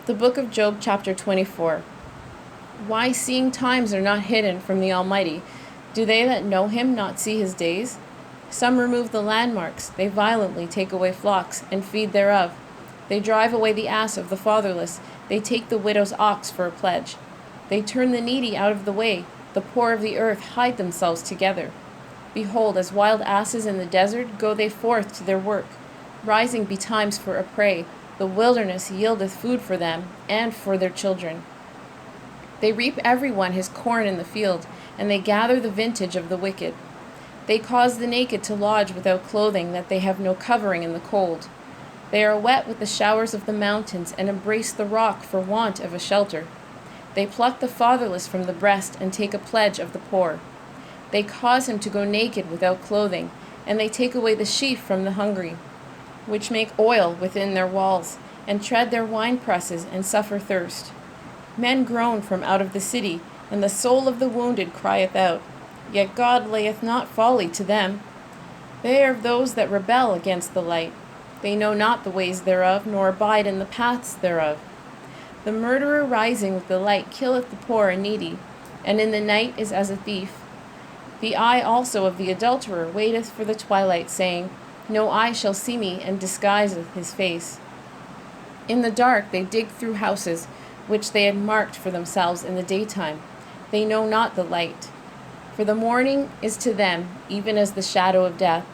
The book of Job, chapter 24. Why, seeing times are not hidden from the Almighty, do they that know him not see his days? Some remove the landmarks, they violently take away flocks, and feed thereof. They drive away the ass of the fatherless, they take the widow's ox for a pledge. They turn the needy out of the way, the poor of the earth hide themselves together. Behold, as wild asses in the desert go they forth to their work. Rising betimes for a prey, the wilderness yieldeth food for them, and for their children. They reap every one his corn in the field, and they gather the vintage of the wicked. They cause the naked to lodge without clothing, that they have no covering in the cold. They are wet with the showers of the mountains, and embrace the rock for want of a shelter. They pluck the fatherless from the breast, and take a pledge of the poor. They cause him to go naked without clothing, and they take away the sheaf from the hungry, which make oil within their walls, and tread their wine presses, and suffer thirst. Men groan from out of the city, and the soul of the wounded crieth out. Yet God layeth not folly to them. They are of those that rebel against the light. They know not the ways thereof, nor abide in the paths thereof. The murderer rising with the light killeth the poor and needy, and in the night is as a thief. The eye also of the adulterer waiteth for the twilight, saying, No eye shall see me, and disguiseth his face. In the dark they dig through houses, which they had marked for themselves in the daytime. They know not the light. For the morning is to them even as the shadow of death.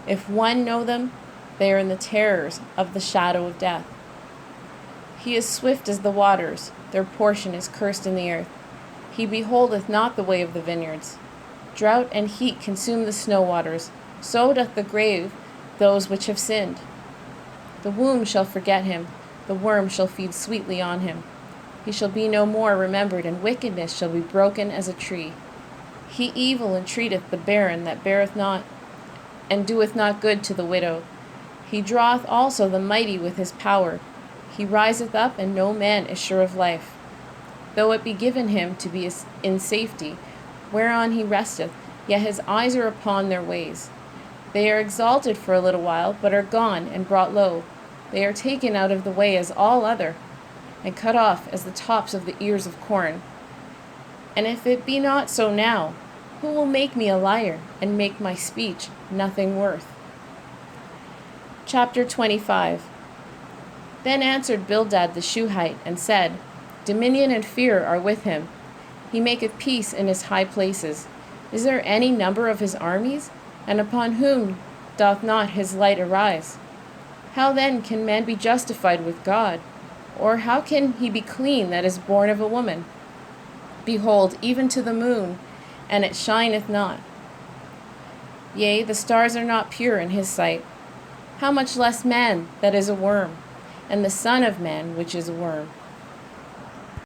If one know them, they are in the terrors of the shadow of death. He is swift as the waters, their portion is cursed in the earth. He beholdeth not the way of the vineyards. Drought and heat consume the snow waters, so doth the grave those which have sinned. The womb shall forget him, the worm shall feed sweetly on him. He shall be no more remembered, and wickedness shall be broken as a tree. He evil entreateth the barren that beareth not, and doeth not good to the widow. He draweth also the mighty with his power. He riseth up, and no man is sure of life. Though it be given him to be in safety, whereon he resteth, yet his eyes are upon their ways. They are exalted for a little while, but are gone and brought low. They are taken out of the way as all other, and cut off as the tops of the ears of corn. And if it be not so now, who will make me a liar, and make my speech nothing worth? Chapter 25. Then answered Bildad the Shuhite, and said, Dominion and fear are with him. He maketh peace in his high places. Is there any number of his armies? And upon whom doth not his light arise? How then can man be justified with God? Or how can he be clean that is born of a woman? Behold, even to the moon, and it shineth not. Yea, the stars are not pure in his sight. How much less man that is a worm, and the son of man which is a worm?